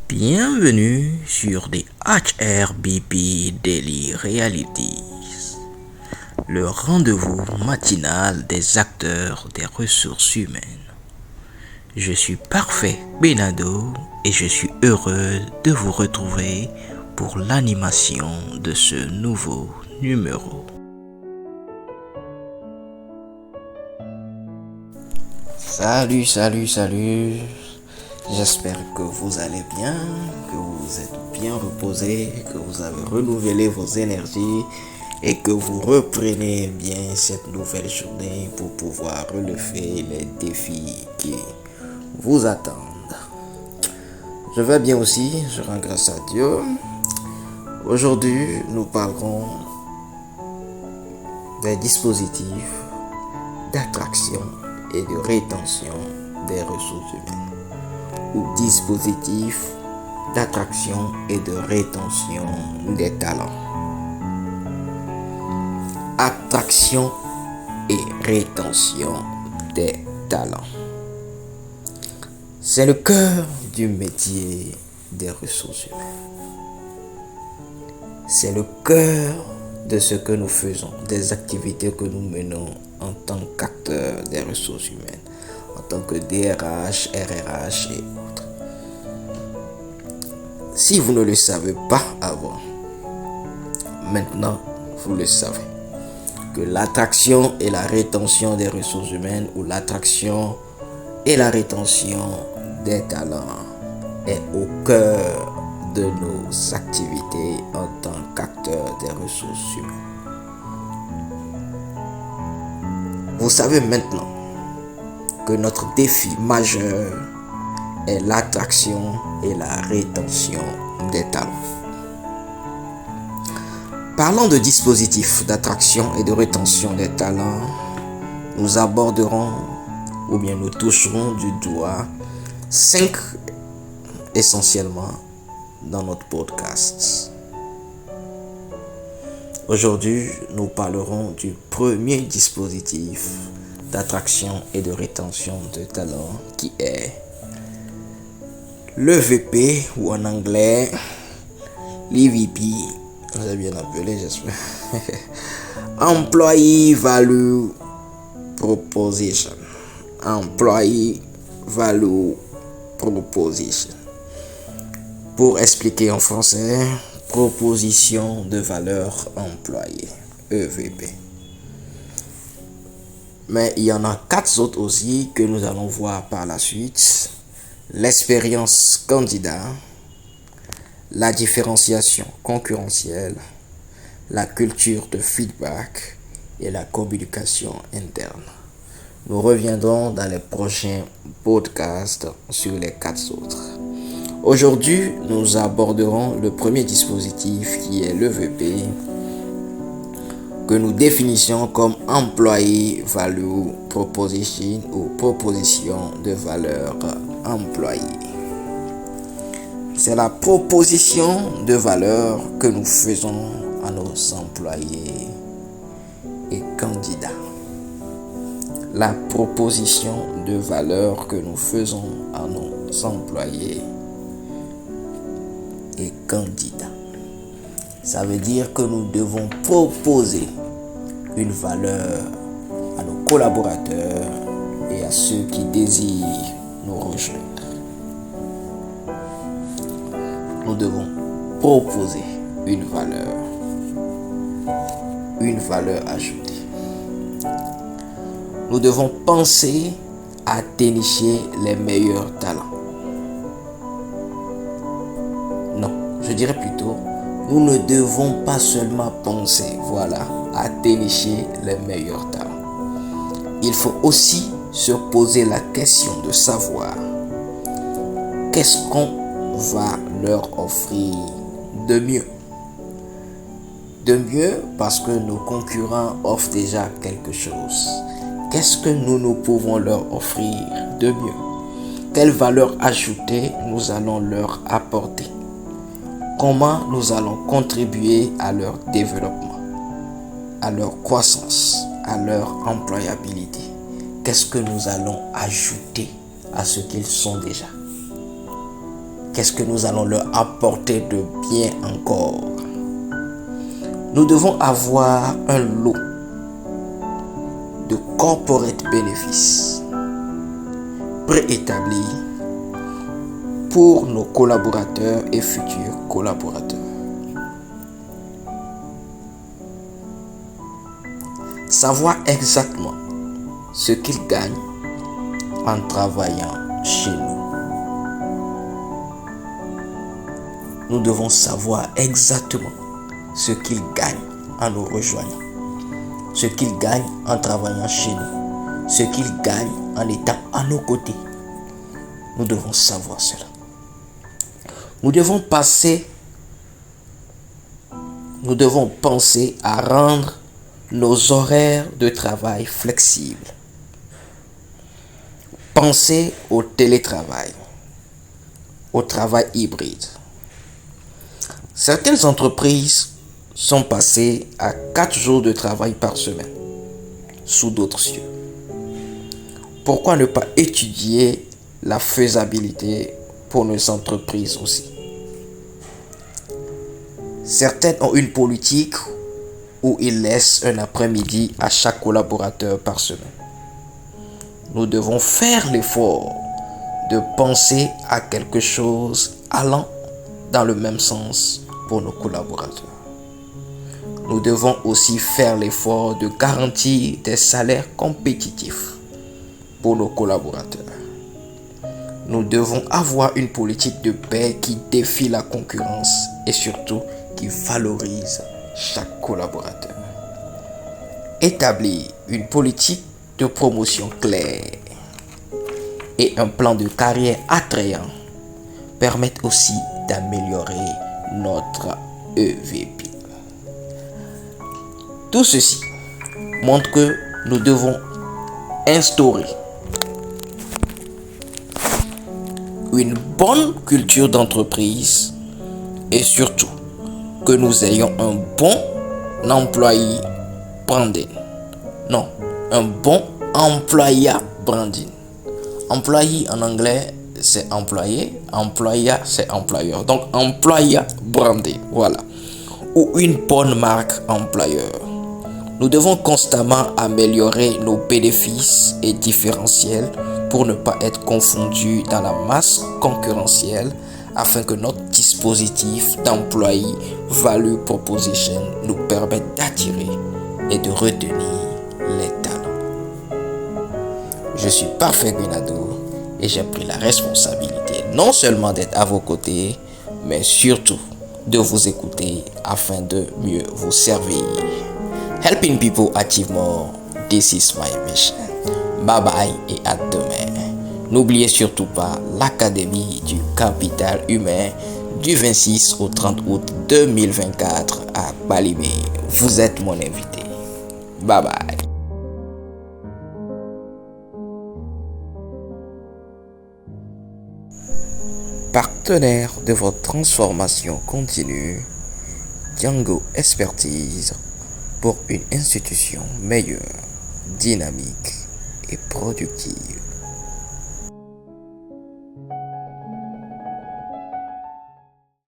Bienvenue sur des HRBP Daily Realities, le rendez-vous matinal des acteurs des ressources humaines. Je suis Parfait Benado et je suis heureux de vous retrouver pour l'animation de ce nouveau numéro. Salut. J'espère que vous allez bien, que vous êtes bien reposés, que vous avez renouvelé vos énergies et que vous reprenez bien cette nouvelle journée pour pouvoir relever les défis qui vous attendent. Je vais bien aussi, je rends grâce à Dieu. Aujourd'hui, nous parlerons des dispositifs d'attraction et de rétention des ressources humaines, ou dispositifs d'attraction et de rétention des talents. Attraction et rétention des talents. C'est le cœur du métier des ressources humaines. C'est le cœur de ce que nous faisons, des activités que nous menons en tant qu'acteurs des ressources humaines, en tant que DRH, RRH et autres. Si vous ne le savez pas avant, maintenant vous le savez, que l'attraction et la rétention des ressources humaines ou l'attraction et la rétention des talents est au cœur de nos activités en tant qu'acteurs des ressources humaines. Vous savez maintenant que notre défi majeur est l'attraction et la rétention des talents. Parlant de dispositifs d'attraction et de rétention des talents, nous aborderons ou bien nous toucherons du doigt 5 essentiellement dans notre podcast. Aujourd'hui, nous parlerons du premier dispositif d'attraction et de rétention de talent qui est l'EVP ou en anglais l'EVP. Vous avez bien appelé, j'espère. Employee Value Proposition. Employee Value Proposition. Pour expliquer en français, proposition de valeur employée, EVP. Mais il y en a 4 autres aussi que nous allons voir par la suite. L'expérience candidat, la différenciation concurrentielle, la culture de feedback et la communication interne. Nous reviendrons dans les prochains podcasts sur les 4 autres. Aujourd'hui, nous aborderons le premier dispositif qui est l'EVP, que nous définissons comme Employee Value Proposition ou proposition de valeur employée. C'est la proposition de valeur que nous faisons à nos employés et candidats. La proposition de valeur que nous faisons à nos employés et candidats. Ça veut dire que nous devons proposer une valeur à nos collaborateurs et à ceux qui désirent nous rejoindre. Nous devons proposer une valeur ajoutée. Nous devons penser à dénicher les meilleurs talents. Non, je dirais plutôt, nous ne devons pas seulement penser, à dénicher les meilleurs talents. Il faut aussi se poser la question de savoir qu'est-ce qu'on va leur offrir de mieux. De mieux parce que nos concurrents offrent déjà quelque chose. Qu'est-ce que nous pouvons leur offrir de mieux? Quelle valeur ajoutée nous allons leur apporter? Comment nous allons contribuer à leur développement, à leur croissance, à leur employabilité? Qu'est-ce que nous allons ajouter à ce qu'ils sont déjà? qu'est-ce que nous allons leur apporter de bien encore? Nous devons avoir un lot de corporate bénéfices préétablis pour nos collaborateurs et futurs collaborateurs. Savoir exactement ce qu'ils gagnent en travaillant chez nous. Nous devons savoir exactement ce qu'ils gagnent en nous rejoignant, ce qu'ils gagnent en travaillant chez nous, ce qu'ils gagnent en étant à nos côtés. Nous devons savoir cela. Nous devons penser à rendre nos horaires de travail flexibles. Pensez au télétravail, au travail hybride. Certaines entreprises sont passées à 4 jours de travail par semaine, sous d'autres cieux. Pourquoi ne pas étudier la faisabilité pour nos entreprises aussi? Certaines ont une politique où ils laissent un après-midi à chaque collaborateur par semaine. Nous devons faire l'effort de penser à quelque chose allant dans le même sens pour nos collaborateurs. Nous devons aussi faire l'effort de garantir des salaires compétitifs pour nos collaborateurs. Nous devons avoir une politique de paie qui défie la concurrence et surtout qui valorise chaque collaborateur. Établir une politique de promotion claire et un plan de carrière attrayant permettent aussi d'améliorer notre EVP. Tout ceci montre que nous devons instaurer une bonne culture d'entreprise et surtout que nous ayons un bon employé branding. Non, un bon employé branding. Employé en anglais, c'est employé. Employé, c'est employeur. Donc, employé branding. Voilà. Ou une bonne marque employeur. Nous devons constamment améliorer nos bénéfices et différentiels pour ne pas être confondus dans la masse concurrentielle afin que notre dispositif d'employé value proposition nous permette d'attirer et de retenir les talents. Je suis Parfait Guinado et j'ai pris la responsabilité non seulement d'être à vos côtés, mais surtout de vous écouter afin de mieux vous servir. Helping people achieve more, this is my mission. Bye bye et à demain. N'oubliez surtout pas l'Académie du Capital Humain du 26 au 30 août 2024 à Balimé. Vous êtes mon invité. Bye bye. Partenaire de votre transformation continue, Django Expertise pour une institution meilleure, dynamique et productive.